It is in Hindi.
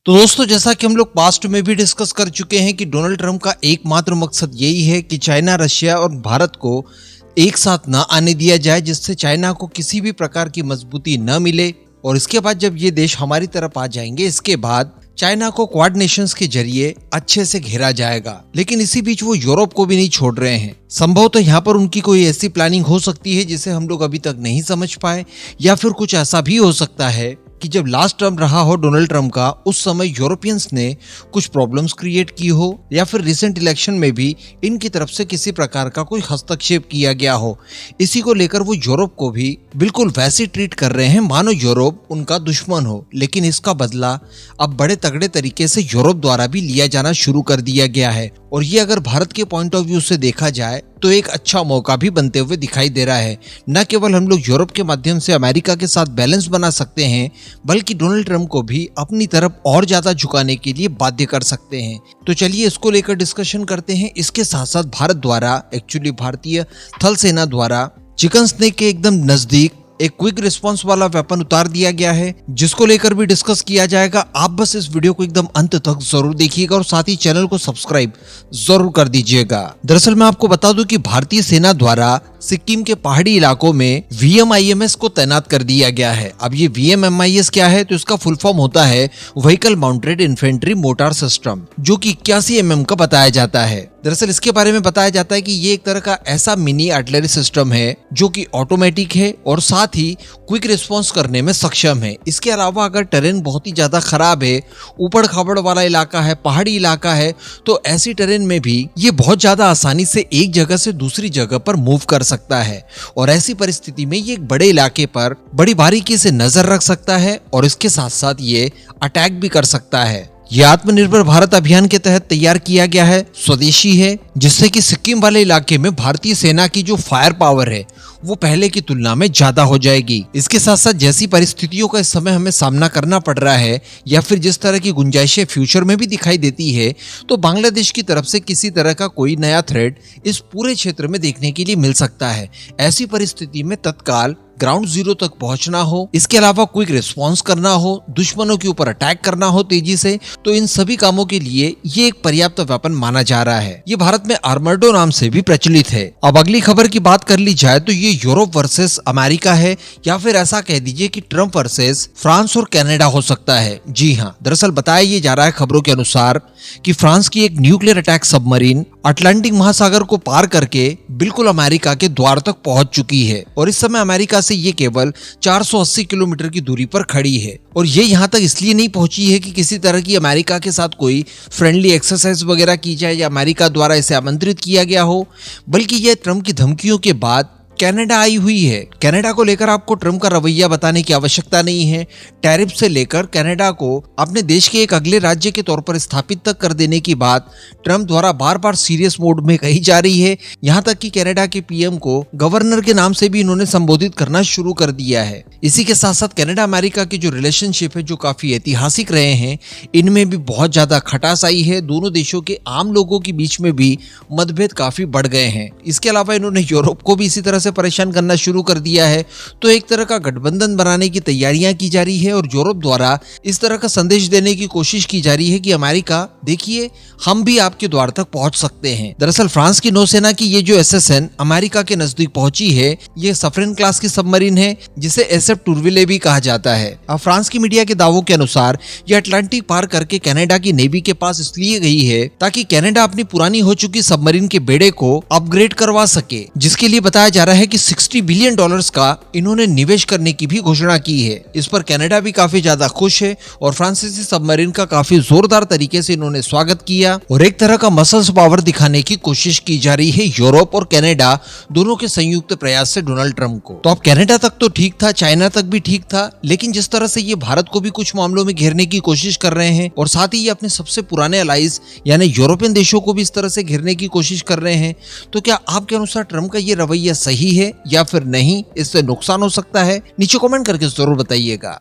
तो दोस्तों, जैसा कि हम लोग पास्ट में भी डिस्कस कर चुके हैं कि डोनाल्ड ट्रंप का एकमात्र मकसद यही है कि चाइना, रशिया और भारत को एक साथ ना आने दिया जाए, जिससे चाइना को किसी भी प्रकार की मजबूती न मिले। और इसके बाद जब ये देश हमारी तरफ आ जाएंगे, इसके बाद चाइना को क्वाड नेशंस के जरिए अच्छे से घेरा जाएगा। लेकिन इसी बीच वो यूरोप को भी नहीं छोड़ रहे हैं। संभवतः यहाँ पर उनकी कोई ऐसी प्लानिंग हो सकती है जिसे हम लोग अभी तक नहीं समझ पाए, या फिर कुछ ऐसा भी हो सकता है कि जब लास्ट टर्म रहा हो डोनाल्ड ट्रंप का, उस समय यूरोपियंस ने कुछ प्रॉब्लम्स क्रिएट की हो, या फिर रिसेंट इलेक्शन में भी इनकी तरफ से किसी प्रकार का कोई हस्तक्षेप किया गया हो। इसी को लेकर वो यूरोप को भी बिल्कुल वैसे ट्रीट कर रहे हैं मानो यूरोप उनका दुश्मन हो। लेकिन इसका बदला अब बड़े तगड़े तरीके से यूरोप द्वारा भी लिया जाना शुरू कर दिया गया है। और ये अगर भारत के पॉइंट ऑफ व्यू से देखा जाए तो एक अच्छा मौका भी बनते हुए दिखाई दे रहा है। न केवल हम लोग यूरोप के माध्यम से अमेरिका के साथ बैलेंस बना सकते हैं, बल्कि डोनाल्ड ट्रंप को भी अपनी तरफ और ज्यादा झुकाने के लिए बाध्य कर सकते हैं। तो चलिए इसको लेकर डिस्कशन करते हैं। इसके साथ साथ भारत द्वारा, एक्चुअली भारतीय थल सेना द्वारा चिकन स्नेक के एकदम नजदीक एक क्विक रिस्पांस वाला वेपन उतार दिया गया है, जिसको लेकर भी डिस्कस किया जाएगा। आप बस इस वीडियो को एकदम अंत तक जरूर देखिएगा और साथ ही चैनल को सब्सक्राइब जरूर कर दीजिएगा। दरअसल मैं आपको बता दूं कि भारतीय सेना द्वारा सिक्किम के पहाड़ी इलाकों में VMIMS को तैनात कर दिया गया है। अब ये VMMIS क्या है, तो इसका फुल फॉर्म होता है vehicle mounted infantry motor system, जो कि 81 mm का बताया जाता है। दरअसल इसके बारे में बताया जाता है कि ये एक तरह का ऐसा मिनी आर्टिलरी सिस्टम है जो कि ऑटोमेटिक है और साथ ही क्विक रिस्पांस करने में सक्षम है। इसके अलावा अगर टेरेन बहुत ही ज्यादा खराब है, ऊबड़ खाबड़ वाला इलाका है, पहाड़ी इलाका है, तो ऐसी टेरेन में भी ये बहुत ज्यादा आसानी से एक जगह से दूसरी जगह पर मूव कर सकता है। और ऐसी परिस्थिति में ये एक बड़े इलाके पर बड़ी बारीकी से नजर रख सकता है और इसके साथ साथ ये अटैक भी कर सकता है। ये आत्मनिर्भर भारत अभियान के तहत तैयार किया गया है, स्वदेशी है, जिससे कि सिक्किम वाले इलाके में भारतीय सेना की जो फायर पावर है वो पहले की तुलना में ज्यादा हो जाएगी। इसके साथ साथ जैसी परिस्थितियों का इस समय हमें सामना करना पड़ रहा है, या फिर जिस तरह की गुंजाइशें फ्यूचर में भी दिखाई देती है, तो बांग्लादेश की तरफ से किसी तरह का कोई नया थ्रेट इस पूरे क्षेत्र में देखने के लिए मिल सकता है। ऐसी परिस्थिति में तत्काल ग्राउंड जीरो तक पहुंचना हो, इसके अलावा क्विक रिस्पांस करना हो, दुश्मनों के ऊपर अटैक करना हो तेजी से, तो इन सभी कामों के लिए ये एक पर्याप्त वेपन माना जा रहा है। ये भारत में आर्मर्डो नाम से भी प्रचलित है। अब अगली खबर की बात कर ली जाए तो ये यूरोप वर्सेस अमेरिका है, या फिर ऐसा कह दीजिए कि ट्रंप वर्सेस फ्रांस और कनाडा हो सकता है। जी हाँ, दरअसल बताया ये जा रहा है खबरों के अनुसार कि फ्रांस की एक न्यूक्लियर अटैक सबमरीन अटलांटिक महासागर को पार करके बिल्कुल अमेरिका के द्वार तक पहुंच चुकी है। और इस समय अमेरिका से ये केवल 480 किलोमीटर की दूरी पर खड़ी है। और ये यहाँ तक इसलिए नहीं पहुंची है कि किसी तरह की अमेरिका के साथ कोई फ्रेंडली एक्सरसाइज वगैरह की जाए या अमेरिका द्वारा इसे आमंत्रित किया गया हो, बल्कि यह ट्रंप की धमकियों के बाद कनाडा आई हुई है। कनाडा को लेकर आपको ट्रंप का रवैया बताने की आवश्यकता नहीं है। टैरिफ से लेकर कनाडा को अपने देश के एक अगले राज्य के तौर पर स्थापित तक कर देने की बात ट्रंप द्वारा बार बार सीरियस मोड में कही जा रही है। यहाँ तक कि कनाडा के PM को गवर्नर के नाम से भी इन्होंने संबोधित करना शुरू कर दिया है। इसी के साथ साथ कनाडा अमेरिका के जो रिलेशनशिप है, जो काफी ऐतिहासिक रहे हैं, इनमें भी बहुत ज्यादा खटास आई है। दोनों देशों के आम लोगों के बीच में भी मतभेद काफी बढ़ गए हैं। इसके अलावा इन्होंने यूरोप को भी इसी तरह परेशान करना शुरू कर दिया है। तो एक तरह का गठबंधन बनाने की तैयारियां की जा रही है और यूरोप द्वारा इस तरह का संदेश देने की कोशिश की जा रही है कि अमेरिका, देखिए, हम भी आपके द्वार तक पहुंच सकते हैं। दरअसल फ्रांस की नौसेना की ये जो SSN अमेरिका के नजदीक पहुंची है, ये सफरेन क्लास की सबमरीन है, जिसे SF टूर्विले भी कहा जाता है। अब फ्रांस की मीडिया के दावों के अनुसार ये अटलांटिक पार करके कनाडा की नेवी के पास इसलिए गई है ताकि कनाडा अपनी पुरानी हो चुकी सबमरीन के बेड़े को अपग्रेड करवा सके, जिसके लिए बताया जा रहा है कि $60 बिलियन का इन्होंने निवेश करने की भी घोषणा की है। इस पर कनाडा भी काफी ज्यादा खुश है और फ्रांसीसी सबमरीन का काफी जोरदार तरीके से इन्होंने स्वागत किया और एक तरह का मसल्स पावर दिखाने की कोशिश की जा रही है यूरोप और कनाडा दोनों के संयुक्त प्रयास से डोनाल्ड ट्रंप को। तो अब कनाडा तक तो ठीक था, चाइना तक भी ठीक था, लेकिन जिस तरह से ये भारत को भी कुछ मामलों में घेरने की कोशिश कर रहे हैं और साथ ही ये अपने सबसे पुराने अलाइज यानी यूरोपियन देशों को भी इस तरह से घेरने की कोशिश कर रहे हैं, तो क्या आपके अनुसार ट्रंप का ये रवैया सही है या फिर नहीं, इससे नुकसान हो सकता है? नीचे कमेंट करके जरूर बताइएगा।